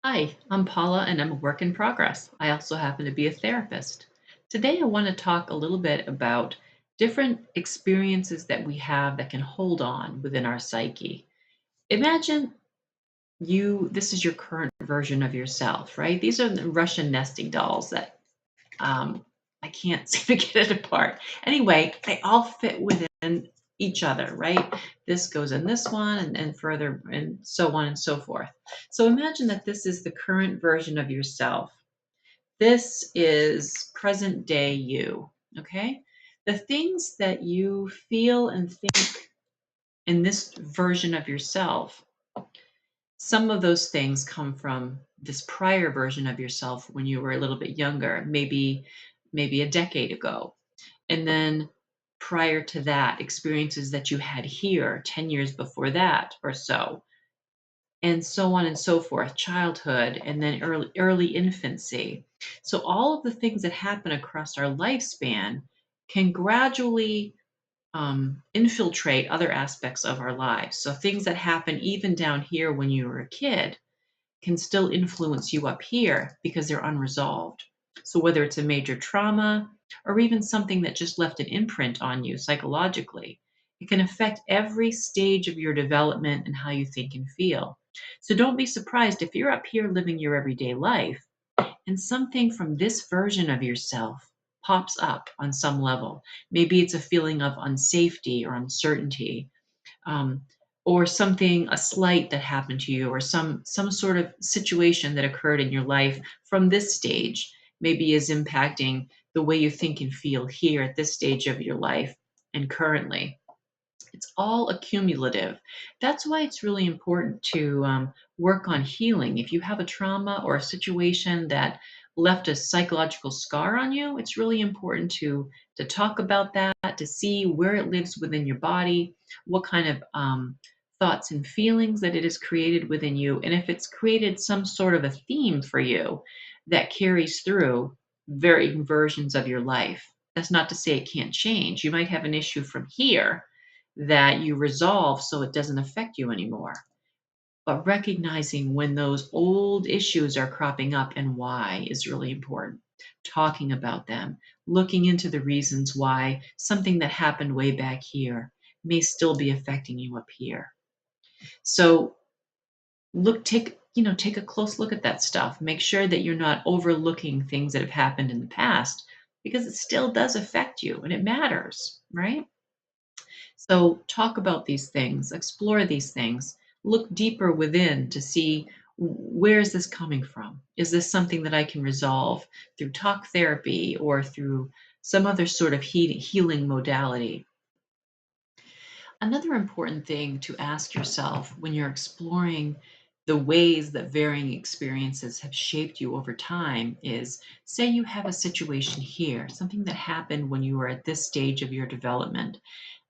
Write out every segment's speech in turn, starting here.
Hi, I'm Paula and I'm a work in progress. I also happen to be a therapist. Today, I want to talk a little bit about different experiences that we have that can hold on within our psyche. Imagine this is your current version of yourself, right? These are the Russian nesting dolls that um, I can't seem to get it apart. Anyway, they all fit within each other, right? This goes in this one and further, and so on and so forth. So imagine that this is the current version of yourself. This is present day you, okay? The things that you feel and think in this version of yourself, some of those things come from this prior version of yourself when you were a little bit younger, maybe a decade ago. And then prior to that, experiences that you had here 10 years before that or so, and so on and so forth, childhood, and then early infancy. So all of the things that happen across our lifespan can gradually infiltrate other aspects of our lives. So things that happen even down here when you were a kid can still influence you up here because they're unresolved. So whether it's a major trauma or even something that just left an imprint on you psychologically, it can affect every stage of your development and how you think and feel. So don't be surprised if you're up here living your everyday life and something from this version of yourself pops up on some level. Maybe it's a feeling of unsafety or uncertainty, um, or something, a slight that happened to you, or some sort of situation that occurred in your life from this stage, maybe is impacting the way you think and feel here at this stage of your life and currently. It's all accumulative. That's why it's really important to work on healing. If you have a trauma or a situation that left a psychological scar on you, it's really important to talk about that, to see where it lives within your body, what kind of thoughts and feelings that it has created within you, and if it's created some sort of a theme for you that carries through varying versions of your life. That's not to say it can't change. You might have an issue from here that you resolve so it doesn't affect you anymore. But recognizing when those old issues are cropping up and why is really important. Talking about them, looking into the reasons why something that happened way back here may still be affecting you up here. So take a close look at that stuff. Make sure that you're not overlooking things that have happened in the past because it still does affect you and it matters, right? So talk about these things, explore these things, look deeper within to see where is this coming from? Is this something that I can resolve through talk therapy or through some other sort of healing modality? Another important thing to ask yourself when you're exploring the ways that varying experiences have shaped you over time is, say you have a situation here, something that happened when you were at this stage of your development.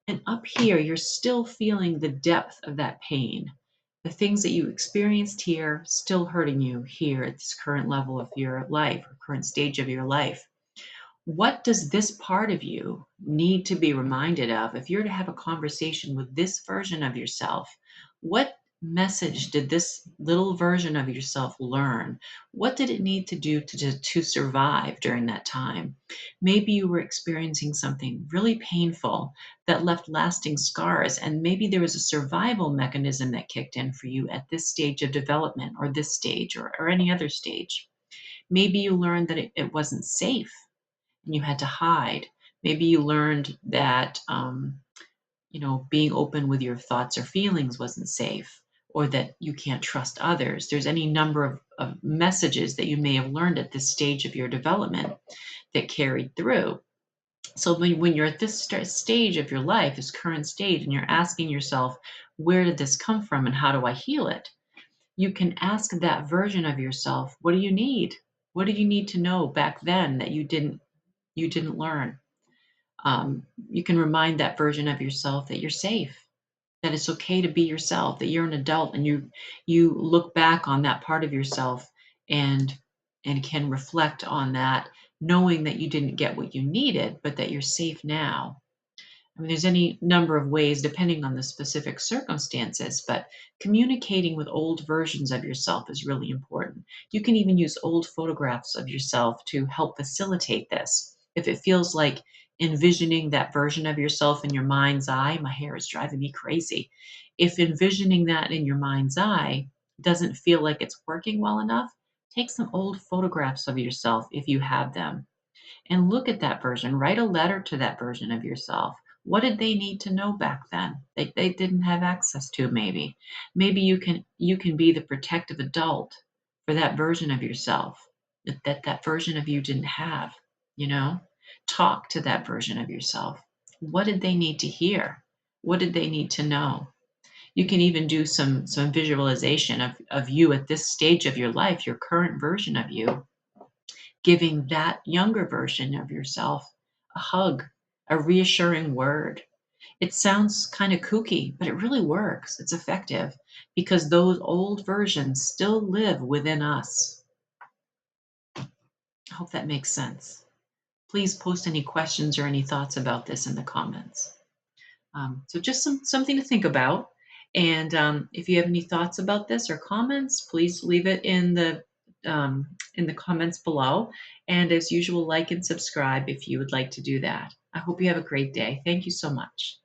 And up here, you're still feeling the depth of that pain. The things that you experienced here still hurting you here at this current level of your life or current stage of your life. What does this part of you need to be reminded of? If you're to have a conversation with this version of yourself, what message did this little version of yourself learn? What did it need to do to survive during that time? Maybe you were experiencing something really painful that left lasting scars, and maybe there was a survival mechanism that kicked in for you at this stage of development, or this stage, or any other stage. Maybe you learned that it wasn't safe and you had to hide. Maybe you learned that being open with your thoughts or feelings wasn't safe, or that you can't trust others. There's any number of messages that you may have learned at this stage of your development that carried through. So when you're at this stage of your life, this current stage, and you're asking yourself, where did this come from and how do I heal it? You can ask that version of yourself, what do you need? What did you need to know back then that you didn't learn? You can remind that version of yourself that you're safe, that it's okay to be yourself, that you're an adult, and you look back on that part of yourself and can reflect on that, knowing that you didn't get what you needed, but that you're safe now. I mean, there's any number of ways depending on the specific circumstances, but communicating with old versions of yourself is really important. You can even use old photographs of yourself to help facilitate this. If it feels like envisioning that version of yourself in your mind's eye, my hair is driving me crazy. If envisioning that in your mind's eye doesn't feel like it's working well enough, take some old photographs of yourself if you have them and look at that version. Write a letter to that version of yourself. What did they need to know back then? They didn't have access to maybe. Maybe you can be the protective adult for that version of yourself that version of you didn't have, you know? Talk to that version of yourself. What did they need to hear? What did they need to know? You can even do some visualization of you at this stage of your life, your current version of you, giving that younger version of yourself a hug, a reassuring word. It sounds kind of kooky, but it really works. It's effective because those old versions still live within us. I hope that makes sense. Please post any questions or any thoughts about this in the comments. So just something to think about. And if you have any thoughts about this or comments, please leave it in the comments below. And as usual, like and subscribe if you would like to do that. I hope you have a great day. Thank you so much.